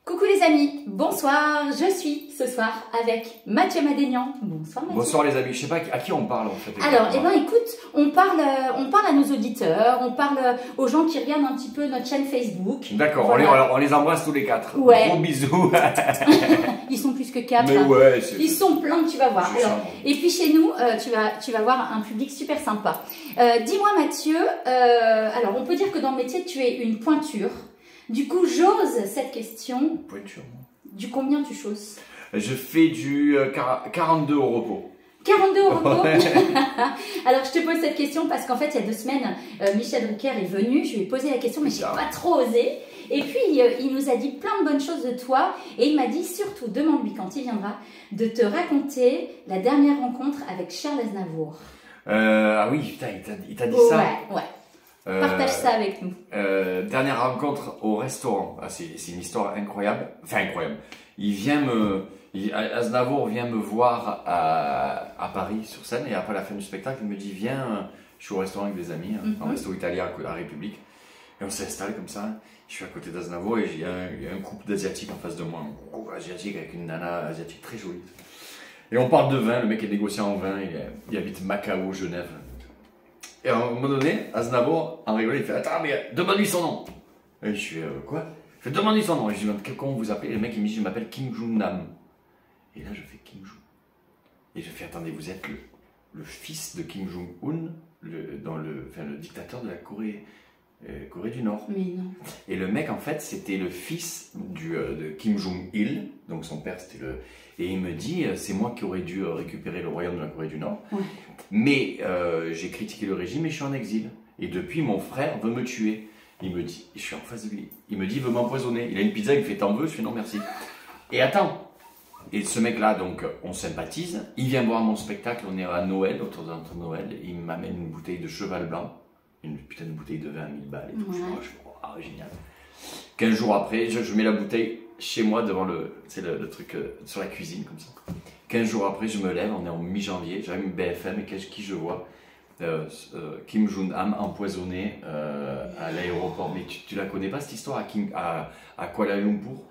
Coucou les amis, bonsoir, je suis ce soir avec Mathieu Madénian. Bonsoir Mathieu. Bonsoir les amis, je sais pas à qui on parle en fait. Alors, écoute, on parle à nos auditeurs, on parle aux gens qui regardent un petit peu notre chaîne Facebook. D'accord, voilà. on les embrasse tous les quatre. Ouais. Gros bisous. Ils sont plus que 4. Mais ouais, ils sont plein, tu vas voir. Alors, et puis chez nous, tu vas voir un public super sympa. Dis-moi Mathieu, alors on peut dire que dans le métier, tu es une pointure. Du coup, j'ose cette question. Pointure. Du combien tu chausses? Je fais du 42 au repos. 42 au repos. Alors, je te pose cette question parce qu'en fait, il y a 2 semaines, Michel Drucker est venu. Je lui ai posé la question, mais je n'ai pas trop osé. Et puis, il nous a dit plein de bonnes choses de toi. Et il m'a dit surtout, demande-lui quand il viendra, de te raconter la dernière rencontre avec Charles Aznavour. Ah oui, putain, il t'a dit ça. Ouais. Partage ça avec nous. Dernière rencontre au restaurant. Ah, c'est une histoire incroyable. Enfin, incroyable. Aznavour vient me voir à Paris sur scène et après la fin du spectacle, il me dit viens, je suis au restaurant avec des amis, un resto italien à la République. Et on s'est installé comme ça. Je suis à côté d'Aznavour et il y a un couple d'asiatiques en face de moi. Un couple asiatique avec une nana asiatique très jolie. Et on parle de vin. Le mec est négociant en vin. Il habite Macao, Genève. Et à un moment donné, Aznavour, en rigolant, il fait attends, mais demande-lui son nom. Et je fais quoi? Je fais demande-lui son nom. Et je lui dis comment vous appelez? Et le mec il me dit je m'appelle Kim Jong-nam. Et là je fais Kim Jong. Et je fais attendez, vous êtes le fils de Kim Jong-un, le dictateur de la Corée du Nord. Mais non. Et le mec en fait c'était le fils de Kim Jong-il, donc son père c'était le. Et il me dit, c'est moi qui aurais dû récupérer le royaume de la Corée du Nord. Ouais. Mais j'ai critiqué le régime et je suis en exil. Et depuis, mon frère veut me tuer. Il me dit, je suis en face de lui. Il me dit, il veut m'empoisonner. Il a une pizza, il me fait, t'en veux? Je fais, non, merci. Et attends. Et ce mec-là, donc, on sympathise. Il vient voir mon spectacle. On est à Noël, autour de Noël. Il m'amène une bouteille de cheval blanc. Une putain de bouteille de vin à 1000 balles. Et tout. Ouais. Je fais, oh, génial. 15 jours après, je mets la bouteille chez moi devant le truc sur la cuisine comme ça. 15 jours après, je me lève, on est en mi-janvier, j'allume BFM et qui je vois Kim Jong-un empoisonné à l'aéroport. Mais tu la connais pas cette histoire à Kuala Lumpur?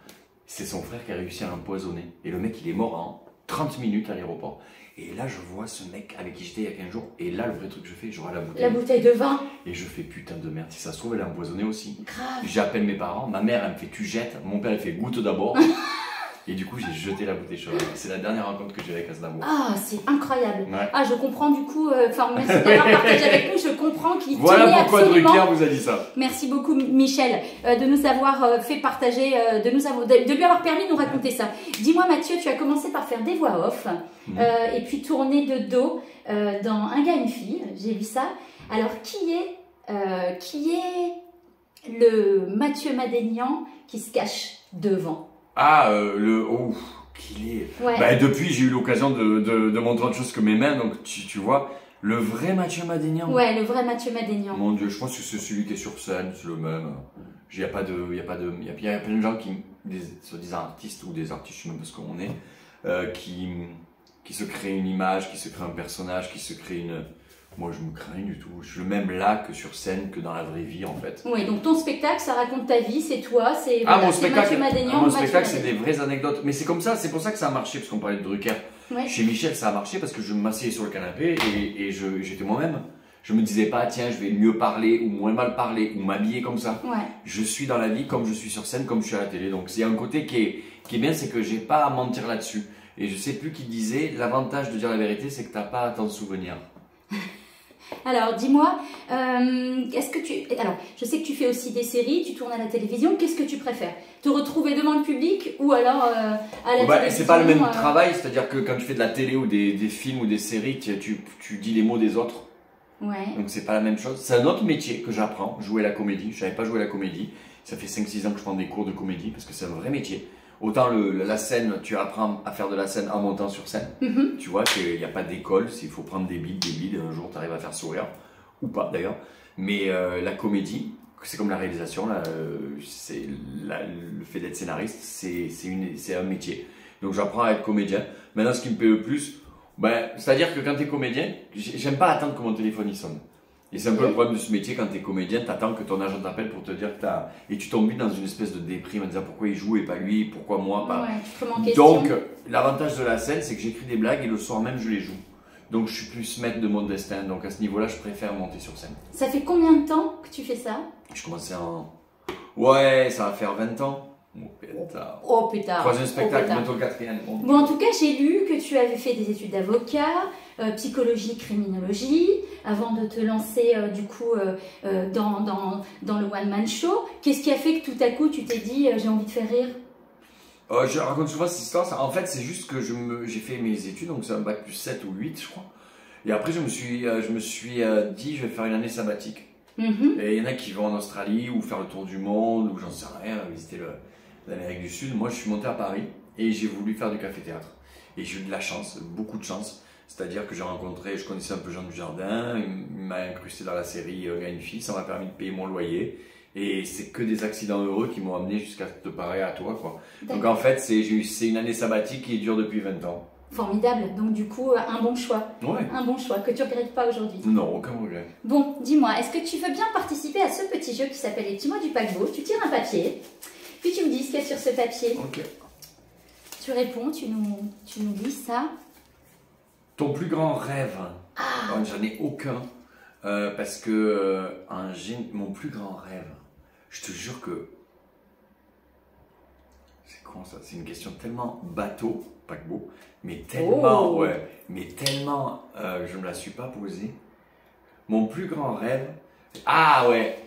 C'est son frère qui a réussi à l'empoisonner. Et le mec, il est mort en 30 minutes à l'aéroport. Et là, je vois ce mec avec qui j'étais il y a 15 jours. Et là, le vrai truc que je fais, j'aurai la bouteille. La bouteille de vin. Et je fais putain de merde. Si ça se trouve, elle est empoisonnée aussi. Grave. J'appelle mes parents. Ma mère, elle me fait tu jettes. Mon père, il fait goûte d'abord. Et du coup, j'ai jeté la bouteille cheval. C'est la dernière rencontre que j'ai avec Aznavour. Ah, c'est incroyable. Ouais. Ah, je comprends du coup. Merci d'avoir partagé avec nous. Je comprends qu'il tenait Voilà pourquoi absolument. Drucker vous a dit ça. Merci beaucoup, Michel, de nous avoir fait partager, de lui avoir permis de nous raconter ça. Dis-moi, Mathieu, tu as commencé par faire des voix off et puis tourner de dos dans Un gars, une fille. J'ai vu ça. Alors, qui est le Mathieu Madénian qui se cache devant? Ah, qu'il est. Ouais. Bah, depuis, j'ai eu l'occasion de montrer autre chose que mes mains, donc tu vois, le vrai Mathieu Madénian. Ouais, le vrai Mathieu Madénian. Mon Dieu, je pense que c'est celui qui est sur scène, c'est le même. Il y a plein de gens des soi-disant artistes ou des artistes, je sais même pas ce qu'on est, qui se créent une image, qui se créent un personnage, qui se créent une. Moi, je me crains rien du tout. Je suis le même là que sur scène, que dans la vraie vie, en fait. Oui, donc ton spectacle, ça raconte ta vie, c'est toi, c'est mon spectacle, Mathieu Madénian. mon spectacle, c'est des vraies anecdotes. Mais c'est comme ça, c'est pour ça que ça a marché, parce qu'on parlait de Drucker. Ouais. Chez Michel, ça a marché parce que je m'asseyais sur le canapé et j'étais moi-même. Je me disais pas, tiens, je vais mieux parler ou moins mal parler ou m'habiller comme ça. Ouais. Je suis dans la vie comme je suis sur scène, comme je suis à la télé. Donc, il y a un côté qui est bien, c'est que j'ai pas à mentir là-dessus. Et je sais plus qui disait, l'avantage de dire la vérité, c'est que t'as pas à t'en souvenir. Alors, dis-moi, alors, je sais que tu fais aussi des séries, tu tournes à la télévision, qu'est-ce que tu préfères? Te retrouver devant le public ou alors à la télévision? C'est pas le même travail, c'est-à-dire que quand tu fais de la télé ou des films ou des séries, tu dis les mots des autres. Ouais. Donc c'est pas la même chose. C'est un autre métier que j'apprends, jouer la comédie. Je savais pas jouer la comédie. Ça fait 5-6 ans que je prends des cours de comédie parce que c'est un vrai métier. Autant la scène, tu apprends à faire de la scène en montant sur scène. Tu vois qu'il n'y a pas d'école, il faut prendre des bides, et un jour tu arrives à faire sourire. Ou pas d'ailleurs. Mais la comédie, c'est comme la réalisation, le fait d'être scénariste, c'est un métier. Donc j'apprends à être comédien. Maintenant ce qui me plaît le plus, c'est-à-dire que quand tu es comédien, j'aime pas attendre que mon téléphone il sonne. Et c'est un peu le problème de ce métier quand tu es comédien, tu attends que ton agent t'appelle pour te dire que tu as. Et tu tombes vite dans une espèce de déprime en disant pourquoi il joue et pas lui, pourquoi moi, pas. Ouais, tu te remets en question. Donc, l'avantage de la scène, c'est que j'écris des blagues et le soir même je les joue. Donc je suis plus maître de mon destin. Donc à ce niveau-là, je préfère monter sur scène. Ça fait combien de temps que tu fais ça? Je commençais en. Ouais, ça va faire 20 ans. Oh putain. Troisième spectacle, bientôt le quatrième. Bon, en tout cas, j'ai lu que tu avais fait des études d'avocat, psychologie, criminologie, avant de te lancer du coup dans le one-man show. Qu'est-ce qui a fait que tout à coup tu t'es dit j'ai envie de faire rire? Je raconte souvent cette histoire. En fait, c'est juste que j'ai fait mes études, donc c'est un bac plus 7 ou 8, je crois. Et après, je me suis dit, je vais faire une année sabbatique. Et il y en a qui vont en Australie ou faire le tour du monde, ou j'en sais rien, visiter l'Amérique du Sud. Moi, je suis monté à Paris et j'ai voulu faire du café-théâtre. Et j'ai eu de la chance, beaucoup de chance. C'est-à-dire que je connaissais un peu Jean Dujardin, il m'a incrusté dans la série Un gars, une fille, ça m'a permis de payer mon loyer. Et c'est que des accidents heureux qui m'ont amené jusqu'à te parer à toi, quoi. Donc en fait, c'est une année sabbatique qui dure depuis 20 ans. Formidable, donc du coup, un bon choix. Ouais. Un bon choix, que tu ne regrettes pas aujourd'hui. Non, aucun regret. Bon, dis-moi, est-ce que tu veux bien participer à ce petit jeu qui s'appelle Les petits mots du paquebot? Tu tires un papier, puis tu me dis ce qu'il y a sur ce papier. Ok. Tu réponds, tu nous lis ça. Ton plus grand rêve? Ah. J'en ai aucun. Parce que mon plus grand rêve, je te jure que... C'est con ça, c'est une question tellement bateau, paquebot, mais tellement, mais tellement, je ne me la suis pas posée. Mon plus grand rêve, ah ouais,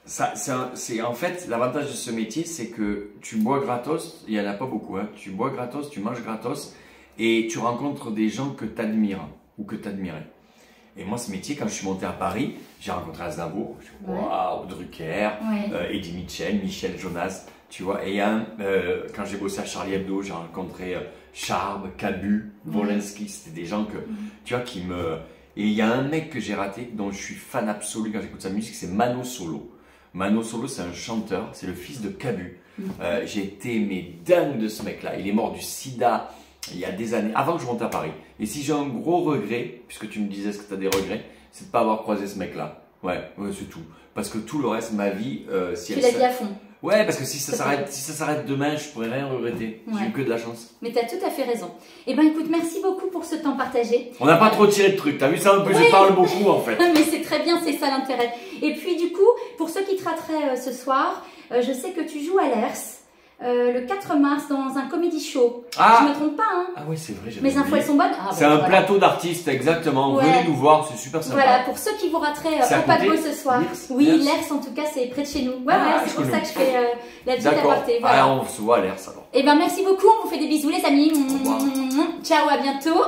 c'est en fait, l'avantage de ce métier, c'est que tu bois gratos, il n'y en a pas beaucoup, hein. Tu bois gratos, tu manges gratos, et tu rencontres des gens que tu admires, ou que tu admirais. Et moi, ce métier, quand je suis monté à Paris, j'ai rencontré Aznavour, waouh, Drucker, Eddie Mitchell, Michel Jonas, tu vois. Et quand j'ai bossé à Charlie Hebdo, j'ai rencontré Charb, Cabu, Wolinski, c'était des gens que, tu vois, qui me... Et il y a un mec que j'ai raté, dont je suis fan absolu quand j'écoute sa musique, c'est Mano Solo. Mano Solo, c'est un chanteur, c'est le fils de Cabu. J'ai été dingue de ce mec-là. Il est mort du sida il y a des années, avant que je monte à Paris. Et si j'ai un gros regret, puisque tu me disais que tu as des regrets, c'est de ne pas avoir croisé ce mec-là. Ouais, c'est tout. Parce que tout le reste, ma vie, si tu l'as dit à fond. Ouais, parce que si ça s'arrête demain, je pourrais rien regretter. J'ai eu que de la chance. Mais tu as tout à fait raison. Eh ben écoute, merci beaucoup pour ce temps partagé. On n'a pas trop tiré de trucs, t'as vu ça un peu, je parle beaucoup en fait. Mais c'est très bien, c'est ça l'intérêt. Et puis du coup, pour ceux qui te rateraient ce soir, je sais que tu joues à l'ERS. Le 4 mars dans un comedy show. Je me trompe pas, hein. Ah ouais, c'est vrai. Mes infos, elles sont bonnes. C'est un plateau d'artistes, exactement. Venez nous voir, c'est super sympa. Voilà, pour ceux qui vous rateraient au paquebot ce soir. Oui, l'ERS en tout cas, c'est près de chez nous. Ouais, c'est pour ça que je fais la petite aparté. Voilà. On se voit à l'ERS alors. Eh ben merci beaucoup, on vous fait des bisous les amis. Ciao, à bientôt.